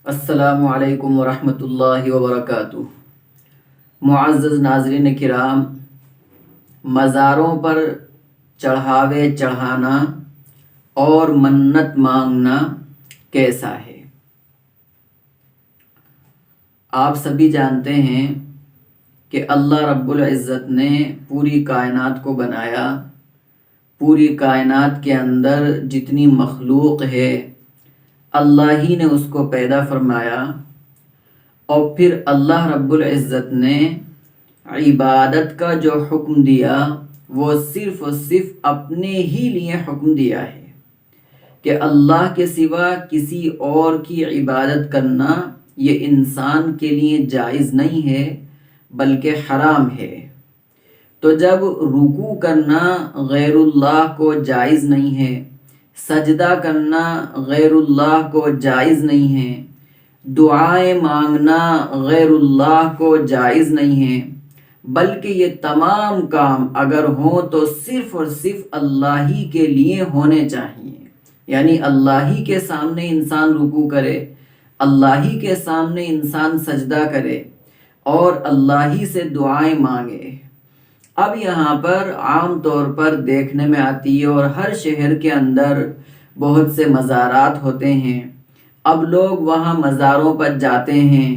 السلام علیکم ورحمۃ اللہ وبرکاتہ۔ معزز ناظرین کرام، مزاروں پر چڑھاوے چڑھانا اور منت مانگنا کیسا ہے؟ آپ سبھی جانتے ہیں کہ اللہ رب العزت نے پوری کائنات کو بنایا۔ پوری کائنات کے اندر جتنی مخلوق ہے اللہ ہی نے اس کو پیدا فرمایا، اور پھر اللہ رب العزت نے عبادت کا جو حکم دیا وہ صرف اور صرف اپنے ہی لیے حکم دیا ہے کہ اللہ کے سوا کسی اور کی عبادت کرنا یہ انسان کے لیے جائز نہیں ہے بلکہ حرام ہے۔ تو جب رکوع کرنا غیر اللہ کو جائز نہیں ہے، سجدہ کرنا غیر اللہ کو جائز نہیں ہے، دعائیں مانگنا غیر اللہ کو جائز نہیں ہے، بلکہ یہ تمام کام اگر ہوں تو صرف اور صرف اللہ ہی کے لیے ہونے چاہیے۔ یعنی اللہ ہی کے سامنے انسان رکوع کرے، اللہ ہی کے سامنے انسان سجدہ کرے اور اللہ ہی سے دعائیں مانگے۔ اب یہاں پر عام طور پر دیکھنے میں آتی ہے، اور ہر شہر کے اندر بہت سے مزارات ہوتے ہیں۔ اب لوگ وہاں مزاروں پر جاتے ہیں،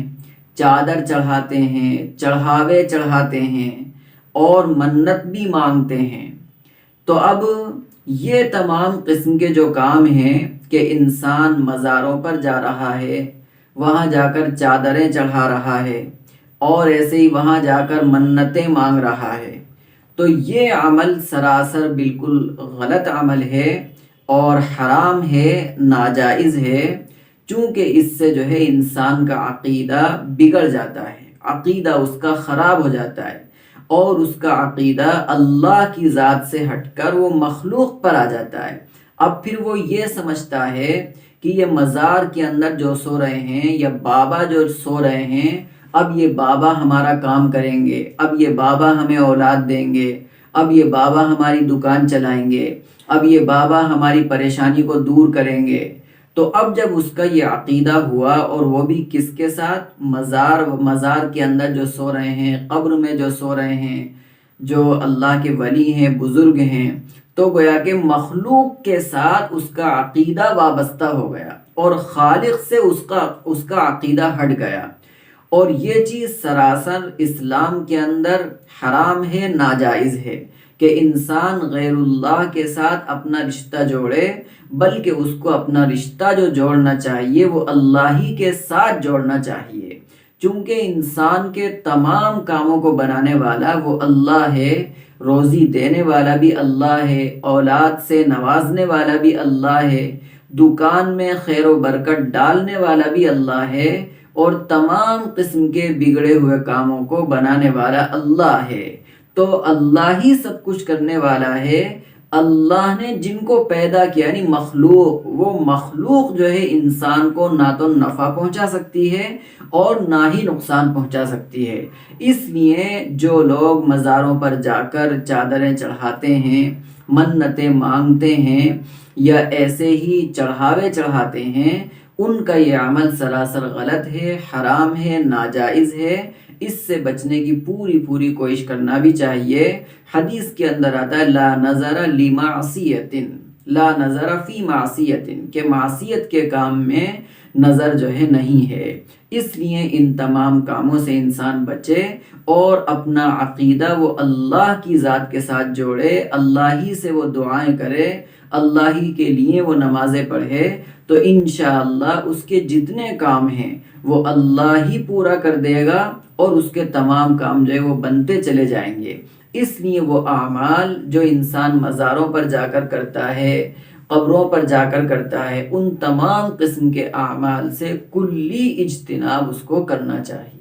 چادر چڑھاتے ہیں، چڑھاوے چڑھاتے ہیں اور منت بھی مانگتے ہیں۔ تو اب یہ تمام قسم کے جو کام ہیں کہ انسان مزاروں پر جا رہا ہے، وہاں جا کر چادریں چڑھا رہا ہے اور ایسے ہی وہاں جا کر منتیں مانگ رہا ہے، تو یہ عمل سراسر بالکل غلط عمل ہے اور حرام ہے، ناجائز ہے، چونکہ اس سے جو ہے انسان کا عقیدہ بگڑ جاتا ہے، عقیدہ اس کا خراب ہو جاتا ہے اور اس کا عقیدہ اللہ کی ذات سے ہٹ کر وہ مخلوق پر آ جاتا ہے۔ اب پھر وہ یہ سمجھتا ہے کہ یہ مزار کے اندر جو سو رہے ہیں یا بابا جو سو رہے ہیں، اب یہ بابا ہمارا کام کریں گے، اب یہ بابا ہمیں اولاد دیں گے، اب یہ بابا ہماری دکان چلائیں گے، اب یہ بابا ہماری پریشانی کو دور کریں گے۔ تو اب جب اس کا یہ عقیدہ ہوا، اور وہ بھی کس کے ساتھ؟ مزار کے اندر جو سو رہے ہیں، قبر میں جو سو رہے ہیں، جو اللہ کے ولی ہیں، بزرگ ہیں، تو گویا کہ مخلوق کے ساتھ اس کا عقیدہ وابستہ ہو گیا اور خالق سے اس کا عقیدہ ہٹ گیا، اور یہ چیز سراسر اسلام کے اندر حرام ہے، ناجائز ہے کہ انسان غیر اللہ کے ساتھ اپنا رشتہ جوڑے، بلکہ اس کو اپنا رشتہ جو جوڑنا چاہیے وہ اللہ ہی کے ساتھ جوڑنا چاہیے، چونکہ انسان کے تمام کاموں کو بنانے والا وہ اللہ ہے، روزی دینے والا بھی اللہ ہے، اولاد سے نوازنے والا بھی اللہ ہے، دکان میں خیر و برکت ڈالنے والا بھی اللہ ہے، اور تمام قسم کے بگڑے ہوئے کاموں کو بنانے والا اللہ ہے۔ تو اللہ ہی سب کچھ کرنے والا ہے۔ اللہ نے جن کو پیدا کیا یعنی مخلوق، وہ مخلوق جو ہے انسان کو نہ تو نفع پہنچا سکتی ہے اور نہ ہی نقصان پہنچا سکتی ہے۔ اس لیے جو لوگ مزاروں پر جا کر چادریں چڑھاتے ہیں، منتیں مانگتے ہیں یا ایسے ہی چڑھاوے چڑھاتے ہیں، ان کا یہ عمل سراسر غلط ہے، حرام ہے، ناجائز ہے۔ اس سے بچنے کی پوری کوشش کرنا بھی چاہیے۔ حدیث کے اندر آتا ہے لا نظر لمعصیت، لا نظر فی معصیت، کہ معصیت کے کام میں نظر جو ہے نہیں ہے۔ اس لیے ان تمام کاموں سے انسان بچے اور اپنا عقیدہ وہ اللہ کی ذات کے ساتھ جوڑے، اللہ ہی سے وہ دعائیں کرے، اللہ ہی کے لیے وہ نمازیں پڑھے، تو انشاءاللہ اس کے جتنے کام ہیں وہ اللہ ہی پورا کر دے گا اور اس کے تمام کام جو ہے وہ بنتے چلے جائیں گے۔ اس لیے وہ اعمال جو انسان مزاروں پر جا کر کرتا ہے، قبروں پر جا کر کرتا ہے، ان تمام قسم کے اعمال سے کلی اجتناب اس کو کرنا چاہیے۔